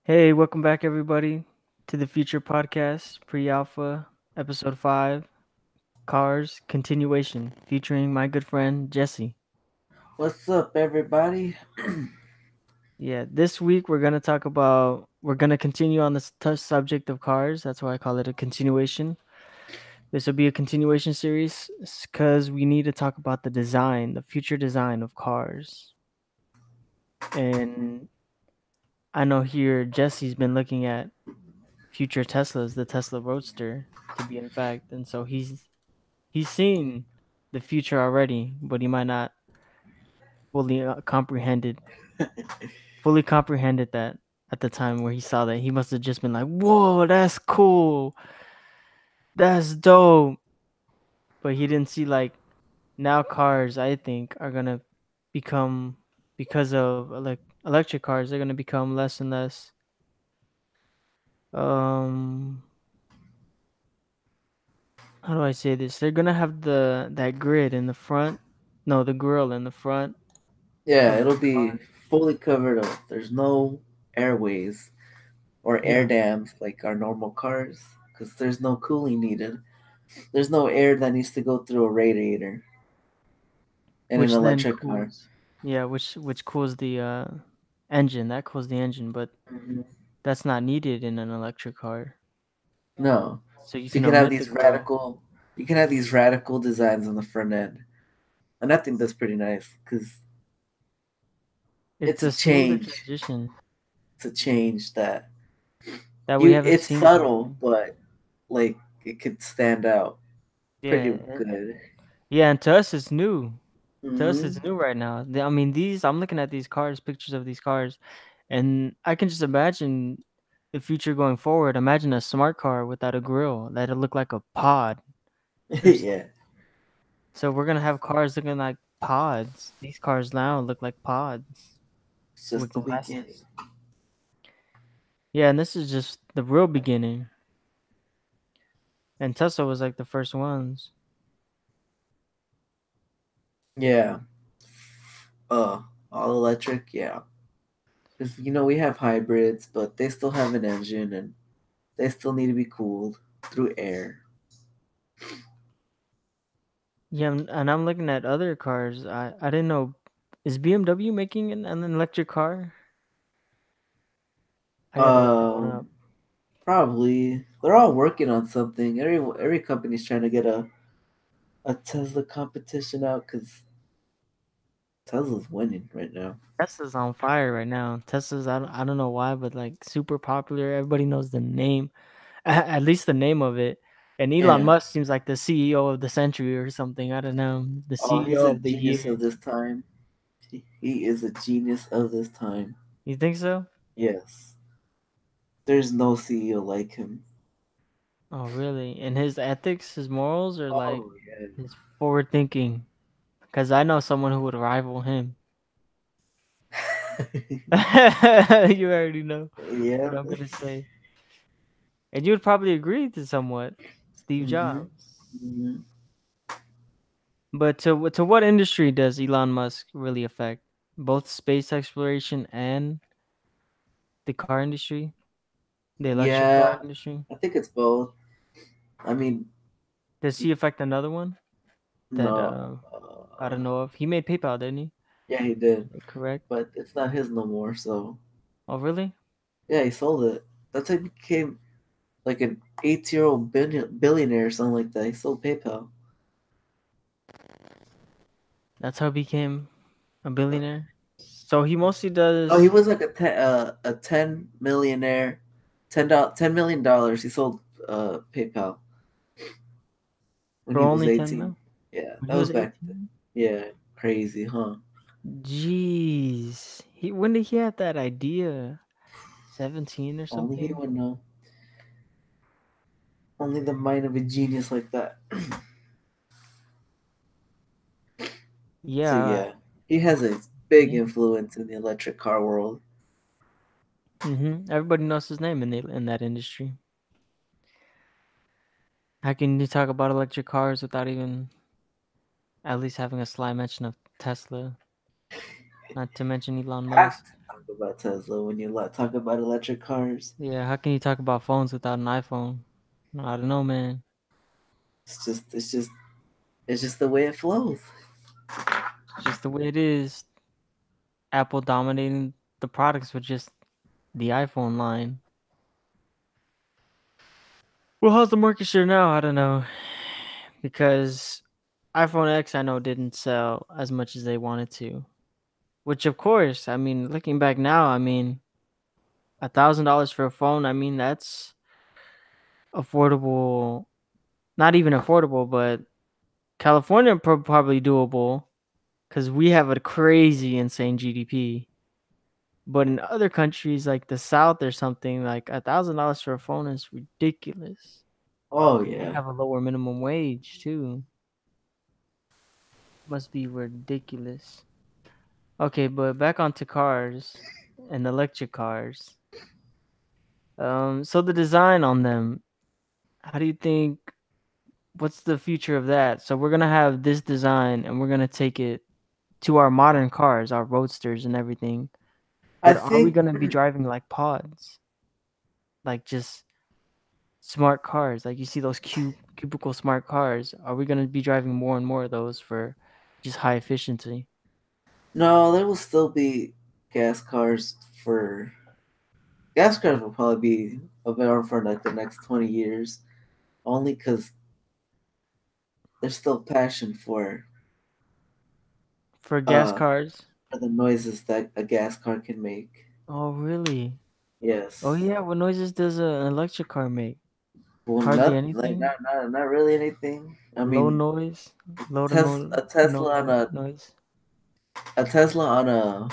Hey, welcome back, everybody, to the Future Podcast, Pre Alpha, Episode 5, Cars Continuation, featuring my good friend Jessy. What's up, everybody? Yeah, this week we're gonna continue on this subject of cars. That's why I call it a continuation. This will be a continuation series because we need to talk about the design, the future design of cars. And I know here Jesse's been looking at future Teslas, the Tesla Roadster, to be in fact, and so he's seen the future already, but he might not fully fully comprehended that at the time where he saw that. He must have just been like, "Whoa, that's cool, that's dope," but he didn't see like now cars. I think are gonna become because of electric cars. They're gonna become less and less. Um, how do I say this? They're gonna have that grid in the front. No, the grill in the front Yeah, of the it'll be car. fully covered up. There's no airways or air Yeah. dams like our normal cars because there's no cooling needed. There's no air that needs to go through a radiator in an Which then electric car. cools, yeah, which cools the engine. That cools the engine, but hmm that's not needed in an electric car. No, So you so you can can have omit the these grill. radical, you can have these radical designs on the front end, and I think that's pretty nice because It's it's a a smoother change. transition It's a change that that we you. haven't It's seen subtle, before. but like it could stand out pretty Yeah, good. yeah, and to us it's new. To us hmm it's new right now. I mean, these I'm looking at these cars, pictures of these cars, and I can just imagine the future going forward. Imagine a smart car without a grill that'll look like a pod or yeah, something. So we're gonna have cars looking like pods. These cars now look like pods it's with just the beginning. glasses. Yeah, and this is just the real beginning. And Tesla was like the first ones. Yeah, uh, all electric. Yeah, because we have hybrids, but they still have an engine and they still need to be cooled through air. Yeah, and I'm looking at other cars. I didn't know. Is BMW making an electric car? I gotta look that one up. Um, Probably they're all working on something. Every company's trying to get a Tesla competition out because Tesla's winning right now. Tesla's on fire right now. Tesla's I don't know why, but like super popular. Everybody knows the name, at least the name of it. And Elon Yeah. Musk seems like the CEO of the century or something. I don't know. The Oh, he's CEO a of the genius year. of this time. He is a genius of this time. You think so? Yes. There's no CEO like him. Oh, really? And his ethics, his morals, or like Oh yeah. his forward thinking? Because I know someone who would rival him. You already know yeah. what I'm gonna say, and you would probably agree to somewhat, Steve hmm Jobs. hmm But to what industry does Elon Musk really affect? Both space exploration and the car industry, the electric car Yeah. industry. I think it's both. I mean, Does he affect another one that no. I don't know of? He made PayPal, didn't he? Yeah, he did, Correct. but it's not his no more. So Oh, really? yeah, he sold it. That's how he became like an 8-year-old billionaire or something like that. He sold PayPal. That's how he became a billionaire. So he mostly Oh, he does was like a 10 millionaire, $10 million. He sold PayPal when for he was only 10 18. mil Yeah, when that he was was back. 18. Yeah, crazy, huh? Jeez. When did he have that idea? 17 or Only he something? would know. Only the mind of a genius like that. So Yeah. yeah, he has a big Yeah. influence in the electric car world. Everybody knows his name in that industry. How can you talk about electric cars without even at least having a sly mention of Tesla? Not to mention Elon Have Musk. about Tesla when you talk about electric cars. Yeah, how can you talk about phones without an iPhone? I don't know, man. It's just the way it flows. It's just the way it is. Apple dominating the products with just the iPhone line. Well, how's the market share now? I don't know. Because iPhone X I know didn't sell as much as they wanted to. Which of course, I mean, looking back now, I mean, $1,000 for a phone, I mean, that's affordable. Not even affordable, but California probably doable because we have a crazy, insane GDP. But in other countries like the South or something, like $1,000 for a phone is ridiculous. Oh And they yeah. have a lower minimum wage too. Must be ridiculous. Okay, but back onto cars and electric cars. So the design on them, how do you think? What's the future of that? So we're gonna have this design, and we're gonna take it to our modern cars, our roadsters and everything. I But are we think gonna be driving like pods, like just smart cars? Like you see those cubicle smart cars. Are we gonna be driving more and more of those for just high efficiency? no, there will still be gas cars for gas cars will probably be around for like the next 20 years, only because there's still passion For gas uh cars? for the noises that a gas car can make. Oh really? Oh Yes. yeah. What noises does an electric car make? Well, Hardly not like anything. not really anything. I Low mean, noise. Low to A no Tesla on noise. a Tesla on a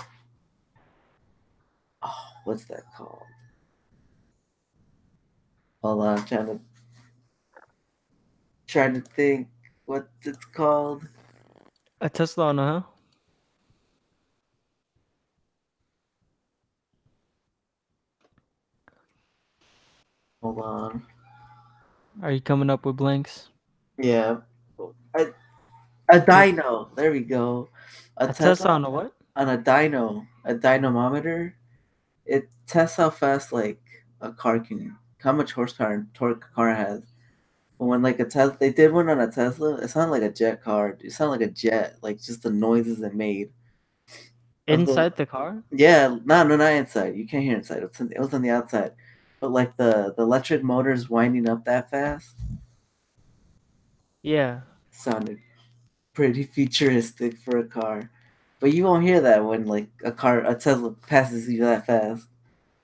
oh, what's that called? Hold on, I'm trying to think what it's called. A Tesla on a huh? Hold on. Are you coming up with blanks? Yeah, a, a What dyno. There we go. A a Tesla Tesla on a what? on a dynamometer. It tests how fast like a car can, how much horsepower and torque a car has. But when like a Tesla, they did one on a Tesla. It sounded like a jet car. It sounded like a jet, like just the noises it made. Of the Inside the car? Yeah, no, not inside. You can't hear inside. It was on the outside. But like the electric motors winding up that fast Yeah. sounded pretty futuristic for a car. But you won't hear that when like a Tesla passes you that fast,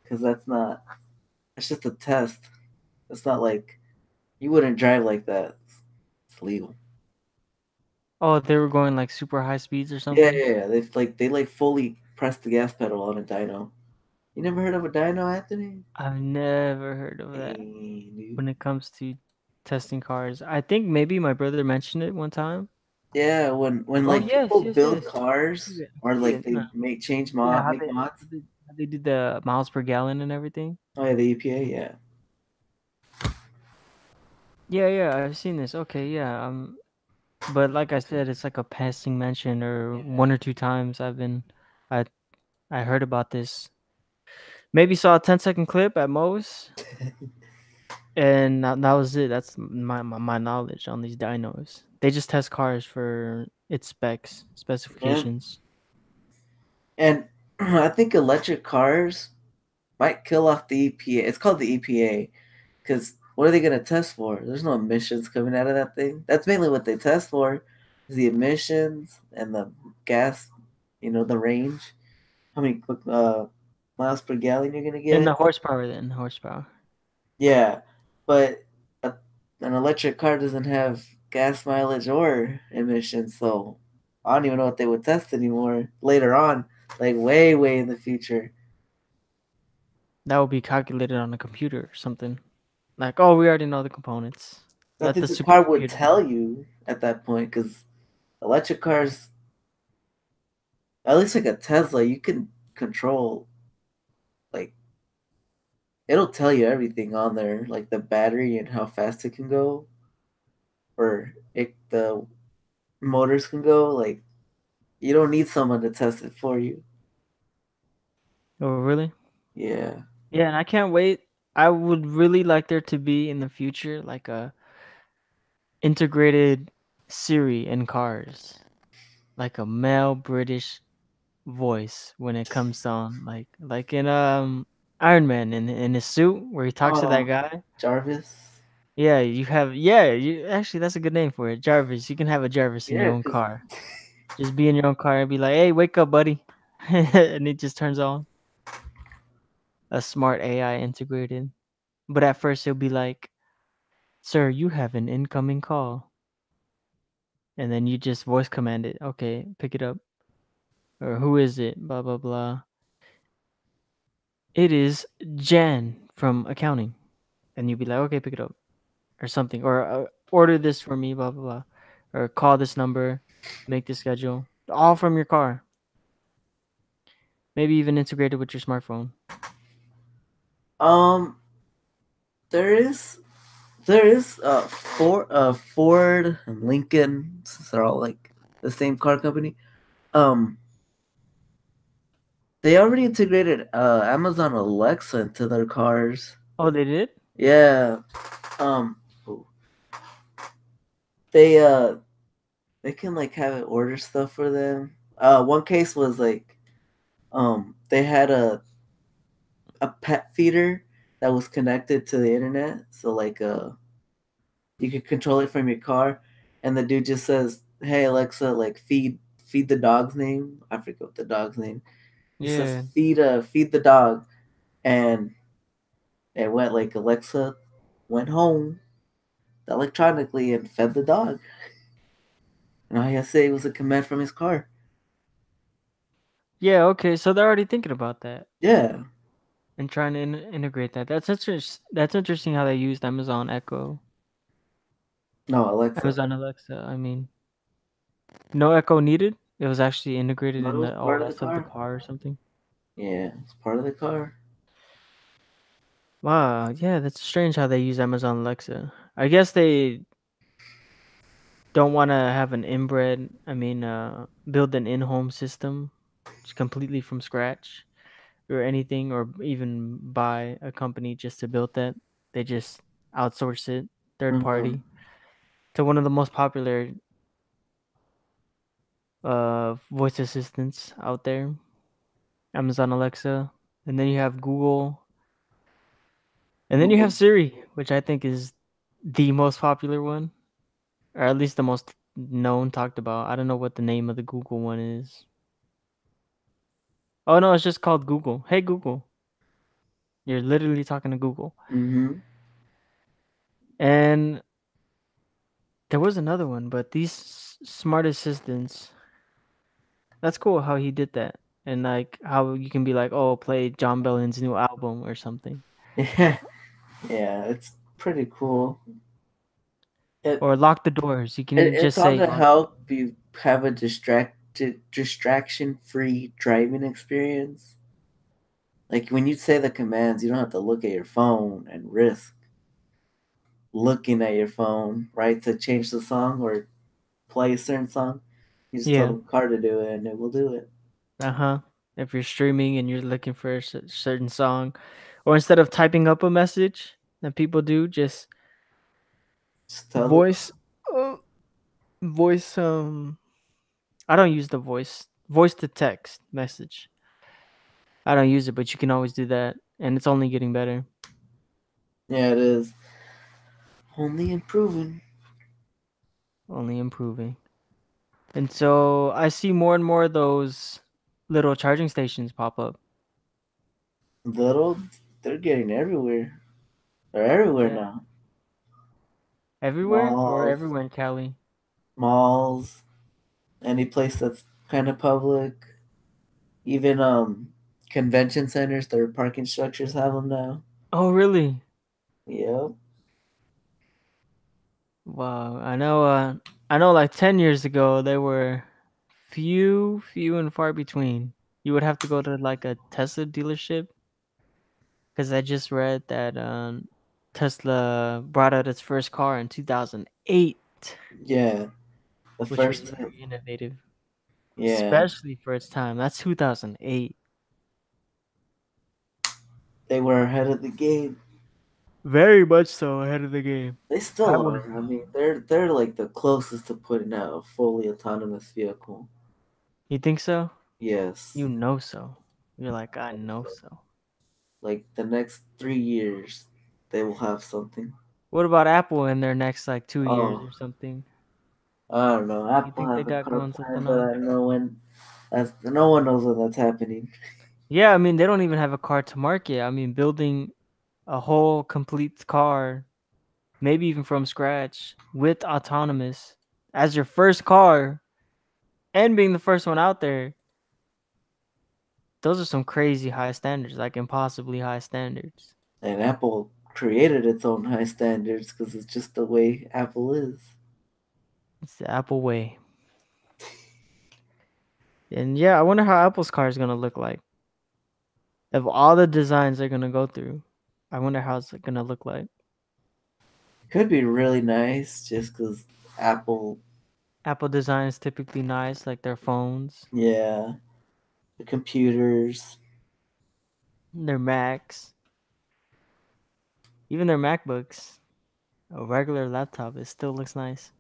because that's not. It's just a test. It's not like you wouldn't drive like that. It's legal. Oh, they were going like super high speeds or Yeah, something? yeah, yeah. They fully press the gas pedal on a dyno. You never heard of a dyno, Anthony? I've never heard of that Hey, dude. when it comes to testing cars. I think maybe my brother mentioned it one time. Yeah, when Oh, like yes, people yes, build yes. cars I or see like it they now. make Yeah, make mods. how they did the miles per gallon and everything. Oh yeah, the EPA, yeah. Yeah, yeah, I've seen this. Okay, yeah. But like I said, it's like a passing mention or Yeah. one or two times I I heard about this. Maybe saw a 10-second clip at most. And that was it. That's my knowledge on these dynos. They just test cars for its Yeah. specifications. And I think electric cars might kill off the EPA. It's called the EPA because what are they gonna test for? There's no emissions coming out of that thing. That's mainly what they test for, is the emissions and the gas. The range, how many miles per gallon you're gonna And the get. horsepower then, horsepower. Yeah, but a, an electric car doesn't have gas mileage or emissions, so I don't even know what they would test anymore later on, like way, way in the future. That will be calculated on a computer or something. Like, oh, we already know the components. I Let the think the car would supercomputer tell do. you at that point, because electric cars, at least like a Tesla, you can control, like, it'll tell you everything on there, like the battery and how fast it can go, or the motors can go. Like, you don't need someone to test it for you. Oh, really? Yeah. Yeah, and I can't wait. I would really like there to be in the future like a integrated Siri in cars, like a male British voice when it comes on, like in Iron Man in his suit where he talks to that Oh, guy. Jarvis. Yeah, you have yeah, you actually that's a good name for it. Jarvis. You can have a Jarvis in your Yeah, own 'cause car. Just be in your own car and be like, "Hey, wake up, buddy." And it just turns on. A smart AI integrated. But at first it'll be like, "Sir, you have an incoming call." And then you just voice command it. Okay, pick it up. Or who is it? Blah blah blah. It is Jan from accounting. And you'd be like, "Okay, pick it up." Or something. Or order this for me, blah blah blah. Or call this number, make the schedule. All from your car. Maybe even integrated with your smartphone. um, there is Ford and Lincoln, since they're all like the same car company. Um, they already integrated Amazon Alexa into their cars. Oh, they did? Yeah. Um, they they can like have it order stuff for them. One case was like they had a pet feeder that was connected to the internet, so like you could control it from your car, and the dude just says, "Hey Alexa, like feed the dog's name." I forget what the dog's name. He says, Yeah. feed the dog," and it went like Alexa went home electronically and fed the dog. And all he had to say was a command from his car. Yeah, okay. So they're already thinking about that Yeah, and trying to integrate that. That's interesting how they used Amazon Echo. no Alexa. Amazon Alexa, I mean. No Echo needed? It was actually integrated No, it in was the all part of the rest of the car. car or something. Yeah, it's part of the car. Wow, yeah, that's strange how they use Amazon Alexa. I guess they don't want to have an inbred, build an in-home system just completely from scratch or anything, or even buy a company just to build that. They just outsource it, third Mm-hmm. party, to one of the most popular voice assistants out there, Amazon Alexa. And then you have Google, and then you have Google. Siri, which I think is the most popular one, or at least the most known, talked about. I don't know what the name of the Google one is. Oh no, it's just called Google. Hey Google. You're literally talking to Google. Mm-hmm. And there was another one, but these smart assistants, that's cool how he did that. And like how you can be like, "Oh, play John Bellen's new album" or something. Yeah, yeah, it's pretty cool. It, Or lock the doors. You can it's just all say to lock the door. help you have a distraction-free driving experience. Like when you say the commands, you don't have to look at your phone and risk looking at your phone, right, to change the song or play a certain song. You just tell Yeah. the car to do it, and it will do it. Uh-huh. If you're streaming and you're looking for a certain song, or instead of typing up a message that people do, just Just tell the voice uh, voice I don't use the voice to text message. I don't use it, but you can always do that, and it's only getting better, yeah, it is only improving. only improving. And so I see more and more of those little charging stations pop up. Little, they're getting everywhere. They're everywhere Yeah. now. Everywhere or Malls, everywhere in Cali? malls, any place that's kind of public. Even convention centers, their parking structures have them now. Oh, really? Yep. Wow. I know like 10 years ago they were few and far between. You would have to go to like a Tesla dealership because I just read that Tesla brought out its first car in 2008, Yeah. The which was first. very innovative, Yeah. especially for its time. That's 2008. They were ahead of the game. Very much so ahead of the game. They I still would. are. I mean, they're like the closest to putting out a fully autonomous vehicle. You think so? Yes. You know so. You're like, I know so. Like the next 3 years, they will have something. What about Apple in their next like 2 years Oh, or something? I don't know. You Apple think they has a got car going plan, something but on? I don't know when. That's no one knows when that's happening. Yeah, I mean they don't even have a car to market. I mean building a whole complete car, maybe even from scratch with autonomous as your first car and being the first one out there. Those are some crazy high standards, like impossibly high standards. And Apple created its own high standards because it's just the way Apple is. It's the Apple way. And yeah, I wonder how Apple's car is gonna look like. Of all the designs they're gonna go through, I wonder how it's gonna look like. Could be really nice just because Apple, Apple design is typically nice, like their phones, yeah, the computers, their Macs, even their MacBooks. A regular laptop, it still looks nice.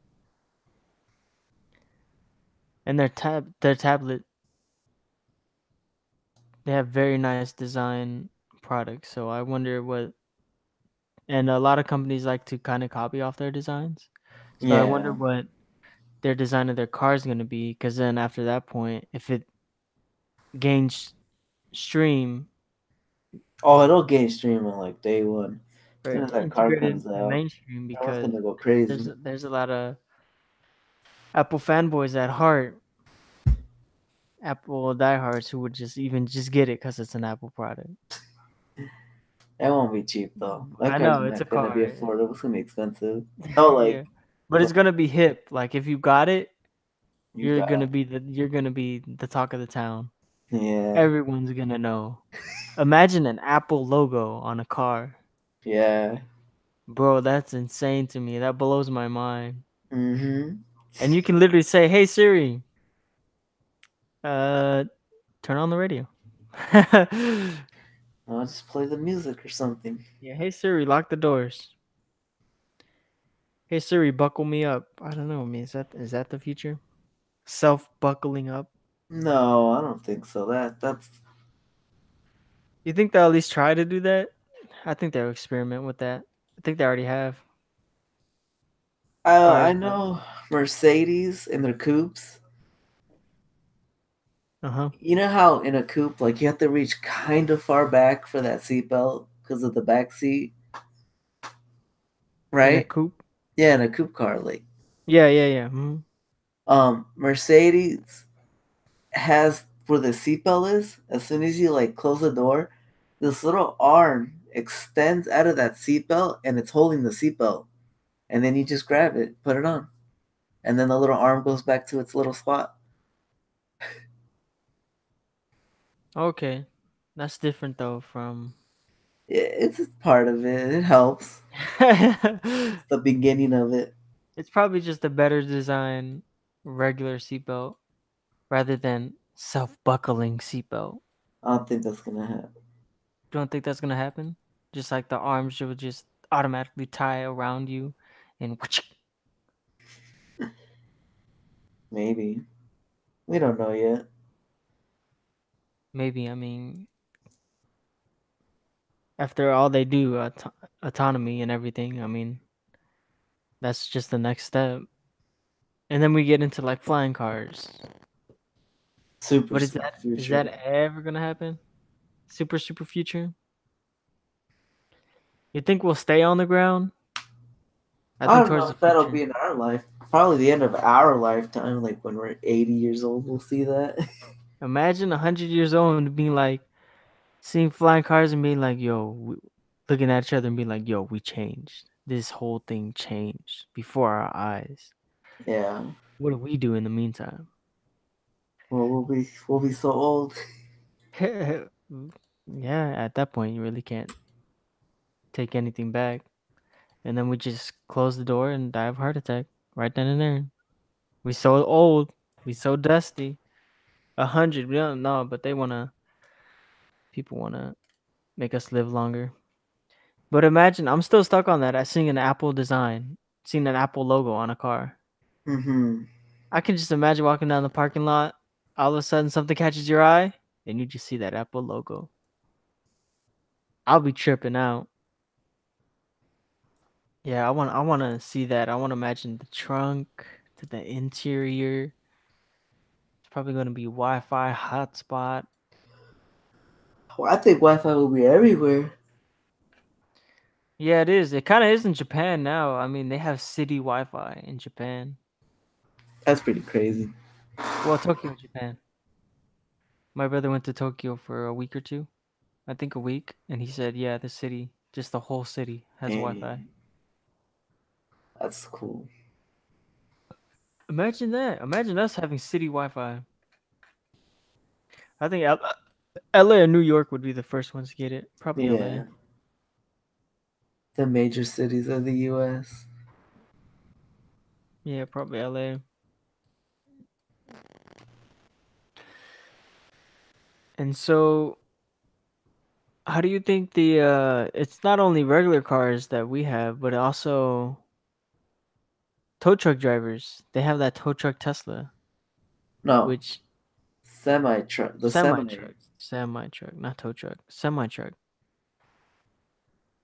And their tablet, they have very nice design products. So I wonder what, and a lot of companies like to kind of copy off their designs. So I wonder yeah. what their design of their car is going to be, because then after that point, if it gains stream Oh, it'll gain stream on like day one. As or soon as that car integrated comes out, mainstream, everyone's because gonna go crazy. there's a lot of Apple fanboys at heart, Apple diehards who would just even just get it because it's an Apple product. That won't be cheap though. That I car's know it's a not gonna be car. affordable. It's gonna be expensive. No, Yeah, but like it's gonna be hip. Like if you got it, you got, you're gonna be the talk of the town. yeah, Everyone's gonna know. Imagine an Apple logo on a car. yeah. Bro, that's insane to me. That blows my mind. Mm-hmm. And you can literally say, "Hey Siri, uh, turn on the radio." I'll just play the music or something. Yeah, hey Siri, lock the doors. Hey Siri, buckle me up. I don't know. I mean, is that the future? Self buckling up. No, I don't think so. That's You think they'll at least try to do that? I think they'll experiment with that. I think they already have I cars that. know Mercedes in their coupes. Uh huh. You know how in a coupe, like you have to reach kind of far back for that seatbelt because of the back seat, In a right? coupe. Yeah, in a coupe car, like Yeah, yeah, yeah. Mhm. Mercedes has where the seatbelt is. As soon as you like close the door, this little arm extends out of that seatbelt and it's holding the seatbelt, and then you just grab it, put it on, and then the little arm goes back to its little spot. Okay, that's different though from. It's just part of it. It helps. It's the beginning of it. It's probably just a better design regular seatbelt rather than self-buckling seatbelt. I don't think that's gonna happen. Don't think that's gonna happen. Just like the arms will just automatically tie around you, and Maybe we don't know yet. maybe. I mean, after all they do, autonomy and everything. I mean, that's just the next step. And then we get into like flying cars. Super But super is that future. ever gonna happen? Super future? You think we'll stay on the ground? I I think don't towards know the if that'll future. be in our life. Probably the end of our lifetime, like when we're 80 years old, we'll see that. Imagine 100 years old and being like seeing flying cars and being like, "Yo," looking at each other and being like, "Yo, we changed. This whole thing changed before our eyes. Yeah. What do we do in the meantime?" Well, we'll be so old. Yeah, at that point, you really can't take anything back. And then we just close the door and die of heart attack right then and there. We so old, we so dusty. 100, we don't know, but they wanna. People wanna. make us live longer. But imagine, I'm still stuck on that. I seeing an Apple design, seeing an Apple logo on a car. Mm-hmm. I can just imagine walking down the parking lot, all of a sudden something catches your eye, and you just see that Apple logo. I'll be tripping out. Yeah, I want to see that. I want to imagine the trunk to the interior. It's probably going to be Wi-Fi hotspot. Well, I think Wi-Fi will be everywhere. Yeah, it is. It kind of is in Japan now. I mean, they have city Wi-Fi in Japan. That's pretty crazy. Well, Tokyo, Japan. My brother went to Tokyo for a week or two. I think a week, and he said, "Yeah, the city, just the whole city has Wi-Fi." Dang, that's cool. Imagine that. Imagine us having city Wi-Fi. I think LA and New York would be the first ones to get it. Probably LA. Yeah, the major cities of the U.S. Yeah, probably LA. And so, how do you think the it's not only regular cars that we have, but also tow truck drivers. They have that tow truck Tesla, No, which semi truck. The semi semi. truck, semi truck, not tow truck, semi truck.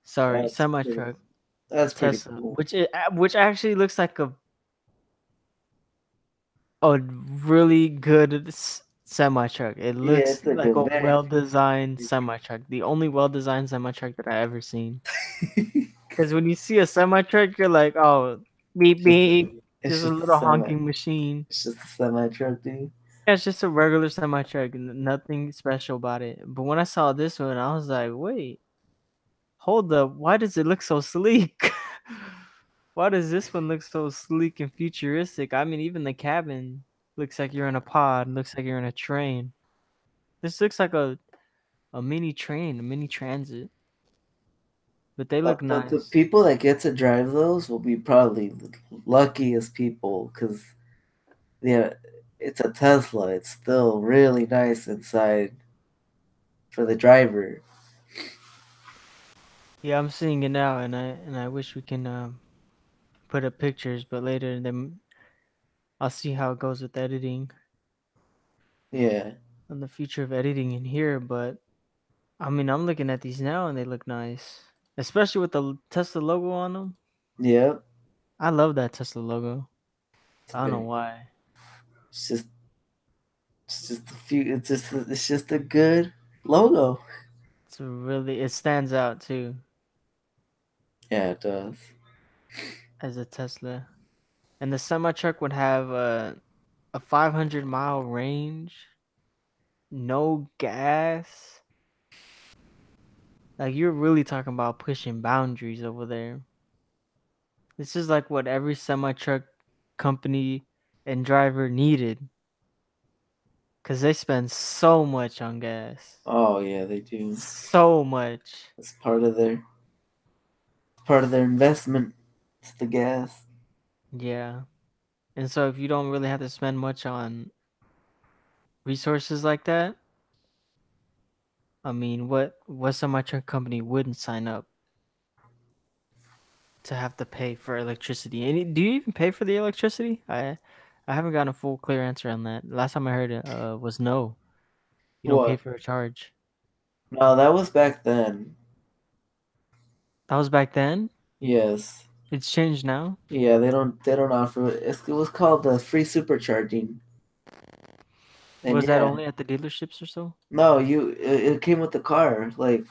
Sorry, That's semi pretty. truck That's pretty Tesla, cool. which actually looks like a really good semi truck. It Yeah, looks it's like like a a very. well designed semi truck. The only well designed semi truck that I ever seen. Because when you see a semi truck, you're like, oh, beep just beep, it's just a just a little semi. honking machine. It's just a semi truck, dude. Yeah, it's just a regular semi truck, nothing special about it. But when I saw this one, I was like, wait, hold up, why does it look so sleek? Why does this one look so sleek and futuristic? I mean, even the cabin looks like you're in a pod, looks like you're in a train. This looks like a mini train, a mini transit. But they look The nice. people that get to drive those will be probably the luckiest people because yeah, it's a Tesla. It's still really nice inside for the driver. Yeah, I'm seeing it now, and I wish we can put up pictures, but later then I'll see how it goes with editing Yeah. and the future of editing in here. But I mean, I'm looking at these now and they look nice, especially with the Tesla logo on them. Yep. I love that Tesla logo. It's I don't know very. why. It's just. It's just a few. It's just. It's just a good logo. It's really it stands out too Yeah, it does. as a Tesla. And the semi truck would have a 500-mile range, no gas. Like you're really talking about pushing boundaries over there. This is like what every semi truck company and driver needed because they spend so much on gas. Oh yeah, they do. So much. It's part of their investment. It's the gas. Yeah. And so if you don't really have to spend much on resources like that, I mean, what semi truck company wouldn't sign up to have to pay for electricity? And do you even pay for the electricity? I haven't gotten a full clear answer on that. Last time I heard it was no. You don't pay What? for a charge. No, that was back then. That was back then. Yes. It's changed now. Yeah, they don't offer it. It was called the free supercharging. And Was that yeah, only at the dealerships or so? no, it came with the car. Like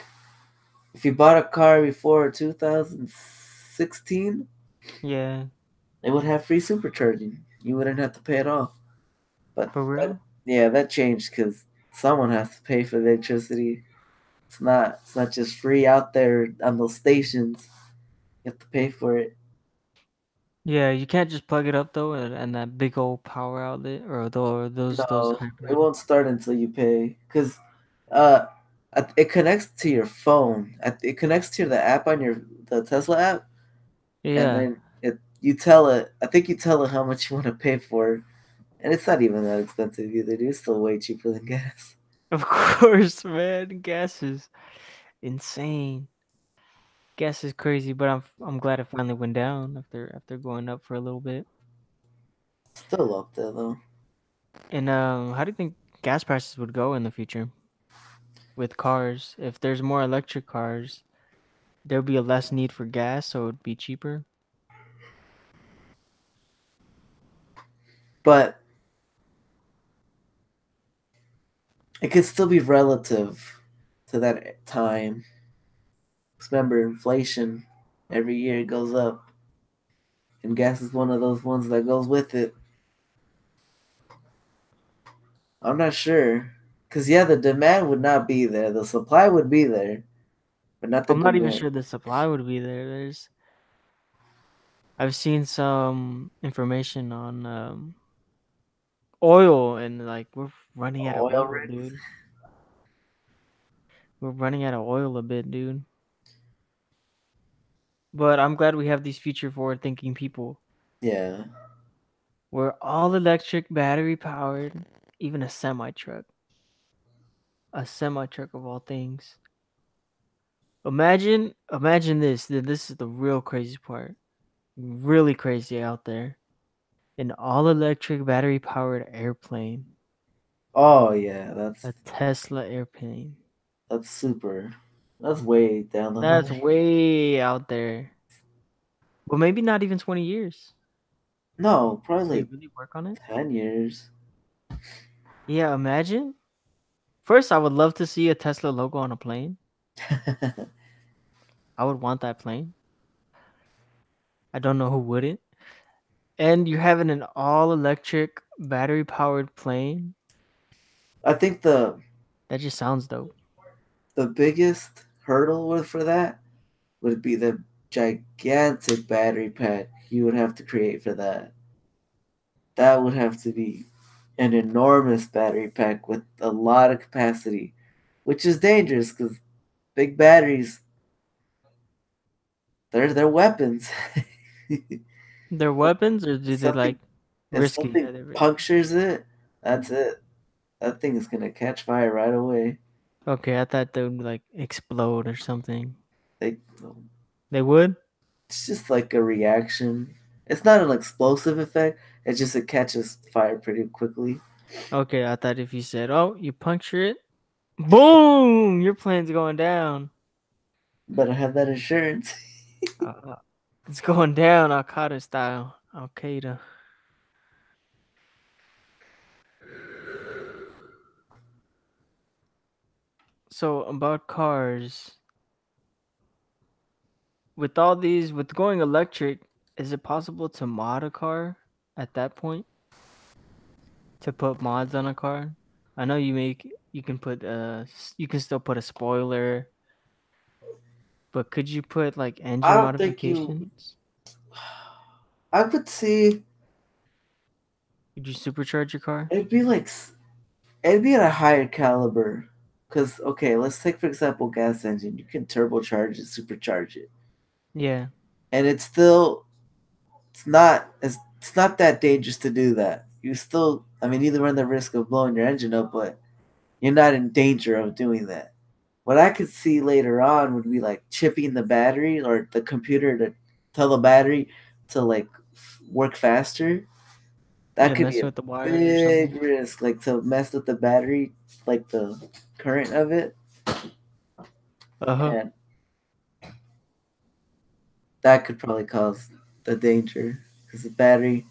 if you bought a car before 2016, Yeah, it would have free supercharging. You wouldn't have to pay it off. But for that real? yeah, that changed because someone has to pay for the electricity. It's not just free out there on those stations. You have to pay for it. Yeah, you can't just plug it up though, and that big old power outlet or those No, it hybrid. won't start until you pay because uh, it connects to your phone. It connects to the app on the Tesla app, and Yeah, then it you tell it. I think you tell it how much you want to pay for, and it's not even that expensive either. Dude. It's still way cheaper than gas. of course, man. Gases. insane. Gas is crazy, but I'm glad it finally went down after going up for a little bit. Still up there though. And how do you think gas prices would go in the future with cars? If there's more electric cars, there'll be a less need for gas, so it'd be cheaper. But it could still be relative to that time. 'Cause remember, inflation every year it goes up, and gas is one of those ones that goes with it. I'm not sure. Because, yeah, the demand would not be there. The supply would be there, but not the I'm not even demand. sure the supply would be there. I've seen some information on oil and like we're running out of Oil oil, rigs? dude. We're running out of oil a bit, dude. But I'm glad we have these future forward thinking people. Yeah. We're all electric, battery powered, even a semi truck. A semi truck of all things. Imagine this. This is the real crazy part. Really crazy out there. An all electric, battery powered airplane. Oh, yeah. A Tesla airplane. That's super. That's way down the That's line. way out there. Well, maybe not even 20 years. No, If probably they like really work on it. 10 years. Yeah, imagine. First, I would love to see a Tesla logo on a plane. I would want that plane. I don't know who wouldn't. And you're having an all electric, battery powered plane. I think That just sounds dope. the biggest hurdle for that would be the gigantic battery pack you would have to create for that. That would have to be an enormous battery pack with a lot of capacity, which is dangerous because big batteries they're weapons. They're weapons, or do they something like if risky? something Are they risky? punctures it, that's it. That thing is gonna catch fire right away. Okay, I thought they would like explode or something. They, They would? it's just like a reaction. It's not an explosive effect. It's just it catches fire pretty quickly. Okay, I thought if you said, oh, you puncture it, boom, your plane's going down. But I have that insurance. Uh, it's going down Al Qaeda style. Al Qaeda. So about cars, with all these, with going electric, is it possible to mod a car at that point? To put mods on a car? I know you can put you can still put a spoiler, but could you put like I engine don't think you. modifications? I could see Could you supercharge your car? it'd be like it'd be at a higher caliber. Cause okay, let's take for example gas engine. You can turbocharge it, supercharge it, Yeah, and it's not that dangerous to do that. You still, I mean, you run the risk of blowing your engine up, but you're not in danger of doing that. What I could see later on would be like chipping the battery or the computer to tell the battery to like work faster. That yeah, could be messing a with the wires or something. big risk, like to mess with the battery, like the current of it, Uh huh. and that could probably cause the danger because the battery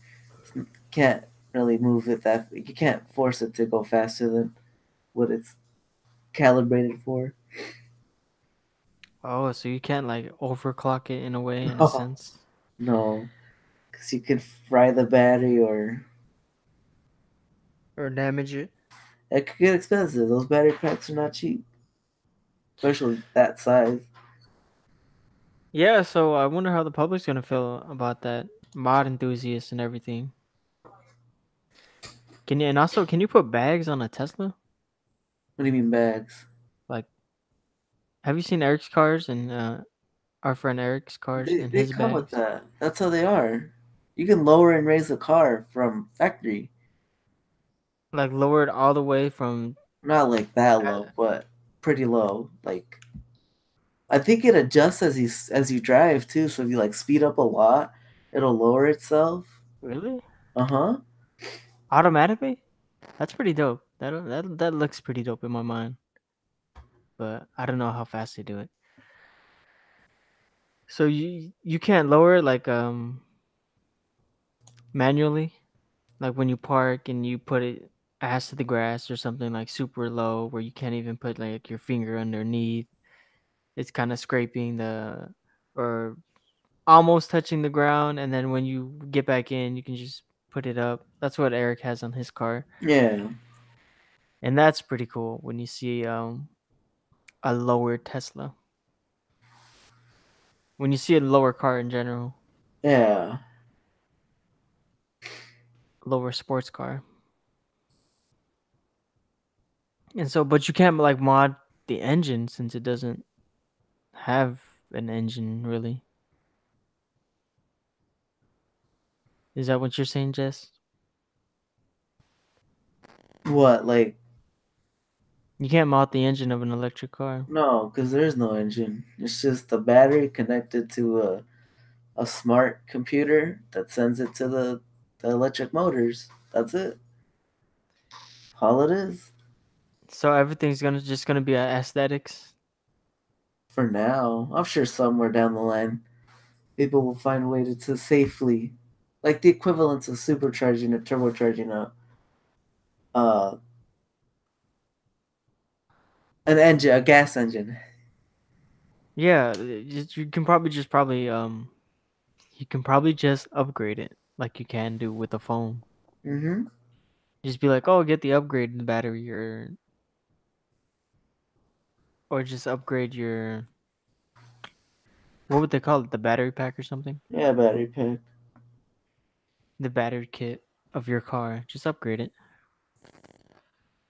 can't really move it that you can't force it to go faster than what it's calibrated for. Oh, so you can't like overclock it in a way, in a No, sense, no, because you could fry the battery or or damage it. it could get expensive. Those battery packs are not cheap, especially that size. Yeah, so I wonder how the public's gonna feel about that. Mod enthusiasts and everything. Can you and also can you put bags on a Tesla? What do you mean bags? Like, have you seen Eric's cars and our friend Eric's cars and They his come with bags? that. That's how they are. You can lower and raise the car from factory. Like lowered all the way from Not like that uh, low, but pretty low. Like I think it adjusts as you drive too. So if you like speed up a lot, it'll lower itself. Really? Uh huh. Automatically? That's pretty dope. That looks pretty dope in my mind, but I don't know how fast they do it. So you can't lower it like manually, like when you park and you put it ass to the grass or something like super low where you can't even put like your finger underneath. It's kind of scraping the or almost touching the ground, and then when you get back in, you can just put it up. That's what Eric has on his car, Yeah. and that's pretty cool when you see a lower Tesla. When you see a lower car in general, Yeah. lower sports car. And so, but you can't like mod the engine since it doesn't have an engine really. Is that what you're saying, Jess? What like You can't mod the engine of an electric car. no, because there's no engine. It's just the battery connected to a smart computer that sends it to the electric motors. That's it. All it is So everything's gonna just gonna be aesthetics. for now. I'm sure somewhere down the line, people will find a way to safely, like the equivalence of supercharging or turbocharging uh, an engine, a gas engine. Yeah, you can probably just you can probably just upgrade it like you can do with a phone. Mm-hmm. Just be like, oh, get the upgrade in the battery, or just upgrade your what would they call it, the battery pack or something, Yeah, battery pack. the battery kit of your car. Just upgrade it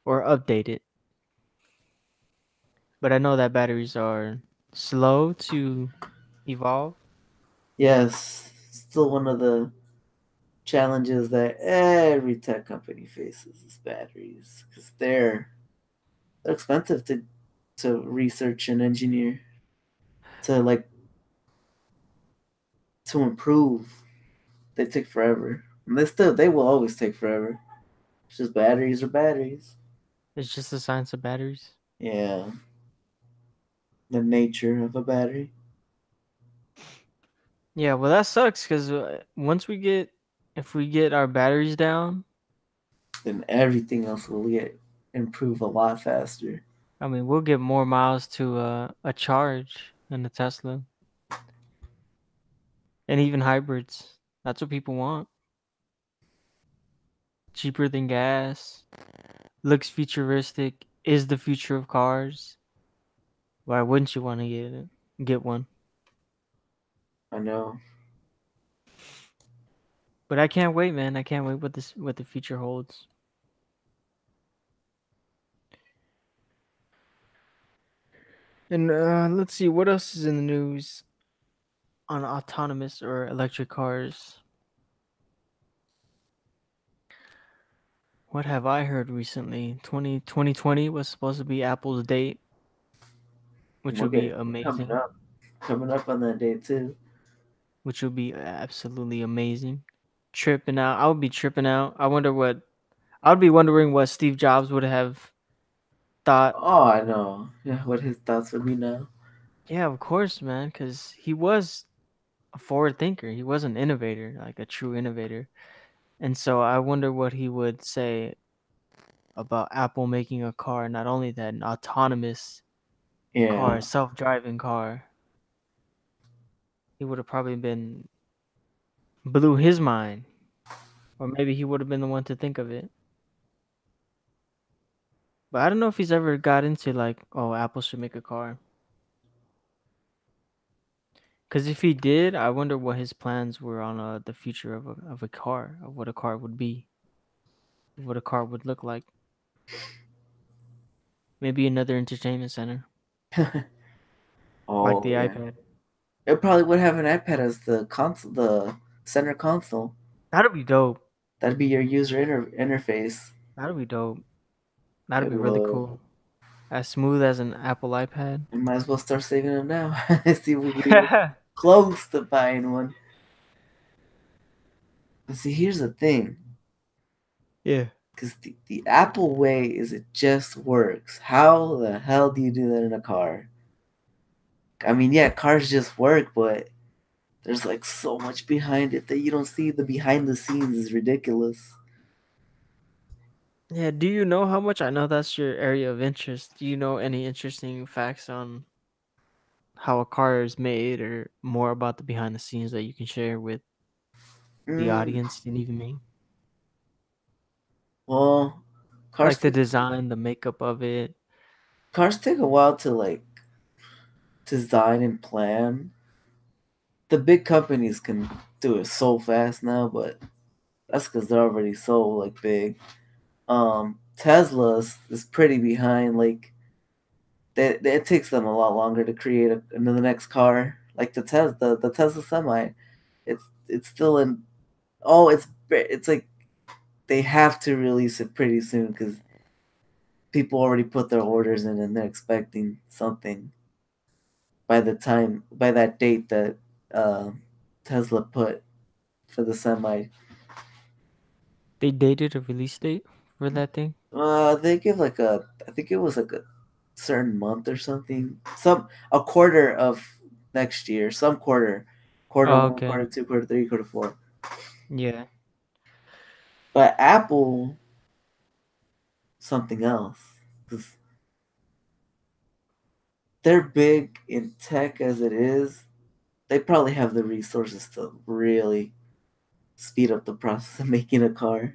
or update it. But I know that batteries are slow to evolve. Yes, still one of the challenges that every tech company faces is batteries because they're expensive to research and engineer to like to improve. They take forever. And they will always take forever. It's just batteries are batteries. It's just the science of batteries. Yeah, the nature of a battery. Yeah, well that sucks because once we get if we get our batteries down, Then everything else will get improve a lot faster. I mean we'll get more miles to a charge in a Tesla and even hybrids. That's what people want. Cheaper than gas, looks futuristic, is the future of cars. Why wouldn't you want to get it? Get one? I know. But I can't wait, man. I can't wait what the future holds. And let's see what else is in the news on autonomous or electric cars. What have I heard recently? 2020 was supposed to be Apple's date, which We'll would be get coming amazing. up. Coming up on that day too. Which would be absolutely amazing. Tripping out. I would be tripping out. I wonder what I would be wondering what Steve Jobs would have thought. Oh, I know. Yeah, what his thoughts would be now. Yeah, of course, man, because he was a forward thinker. He was an innovator, like a true innovator. And so I wonder what he would say about Apple making a car. Not only that, an autonomous car, Yeah, self-driving car. He would have probably been blew his mind, or maybe he would have been the one to think of it. But I don't know if he's ever got into like, oh, Apple should make a car. Because if he did, I wonder what his plans were on the future of a car, of what a car would be, what a car would look like. Maybe another entertainment center, like oh the yeah. iPad. It probably would have an iPad as the console, the center console. That'd be dope. That'd be your user interface. That'd be dope. That'd It be really would. cool. As smooth as an Apple iPad. We might as well start saving them now. See if we can even close to buying one. But see, here's the thing. Yeah. Because the Apple way is it just works. How the hell do you do that in a car? I mean, yeah, cars just work, but there's like so much behind it that you don't see. The behind the scenes is ridiculous. Yeah, do you know how much? I know that's your area of interest. Do you know any interesting facts on how a car is made or more about the behind the scenes that you can share with the Mm, audience and even me? well, cars Like the take, design, the makeup of it. cars take a while to like design and plan. The big companies can do it so fast now, but that's because they're already so like big. Tesla is pretty behind. Like it takes them a lot longer to create the next car. Like the Tesla Semi, it's still in. Oh, it's like they have to release it pretty soon because people already put their orders in and they're expecting something by that date that uh, Tesla put for the Semi. They dated a release date for that thing. They give like I think it was like a certain month or something, a quarter of next year, some quarter Oh, one, okay. quarter two, quarter three, quarter four. Yeah. But Apple, something else, 'cause they're big in tech as it is. They probably have the resources to really speed up the process of making a car.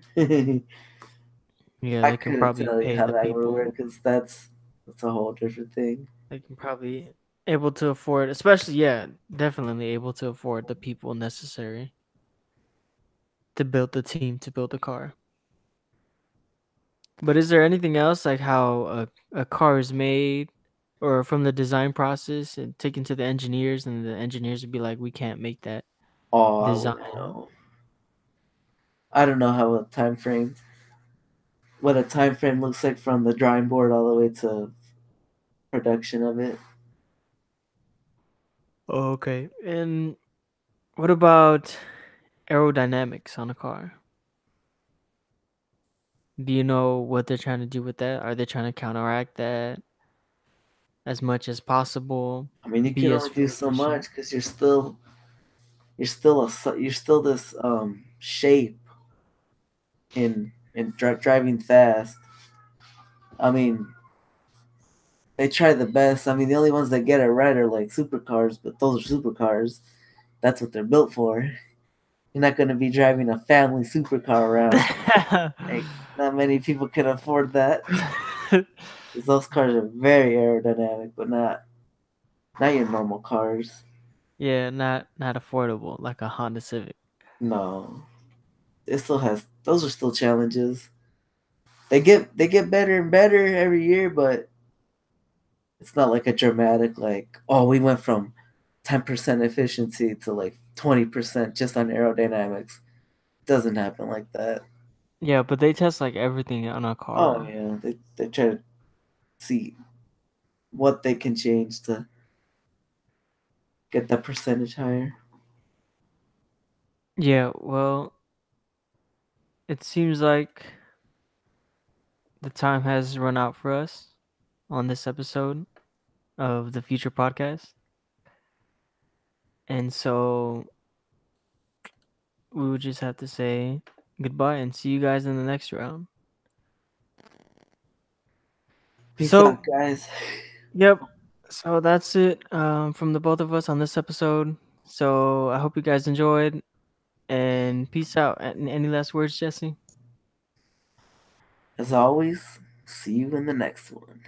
Yeah, I they can couldn't probably tell you pay how the that would people. work because that's a whole different thing. They can probably able to afford, especially yeah, definitely able to afford the people necessary to build the team to build the car. But is there anything else like how a car is made or from the design process and taken to the engineers and the engineers would be like, we can't make that Oh, I wouldn't design. know. I don't know how a time frame what a time frame looks like from the drawing board all the way to production of it. Oh, okay. And what about aerodynamics on a car? Do you know what they're trying to do with that? Are they trying to counteract that as much as possible? I mean, you Be can as only do fuel so efficient? much because you're still this shape in driving fast. I mean, they try the best. I mean, the only ones that get it right are like supercars, but those are supercars. That's what they're built for. You're not going to be driving a family supercar around. Like, not many people can afford that. 'Cause those cars are very aerodynamic, but not your normal cars. Yeah, not affordable like a Honda Civic. No, it still has. Those are still challenges. They get better and better every year, but it's not like a dramatic like, oh, we went from 10% efficiency to like 20% just on aerodynamics. It doesn't happen like that. Yeah, but they test like everything on a Oh car. yeah, they try to see what they can change to get that percentage higher. Yeah, well, it seems like the time has run out for us on this episode of the Future Podcast. And so we would just have to say goodbye and see you guys in the next round. Peace out, So, guys. yep. So that's it from the both of us on this episode. So I hope you guys enjoyed and peace out. And any last words, Jesse? As always, see you in the next one.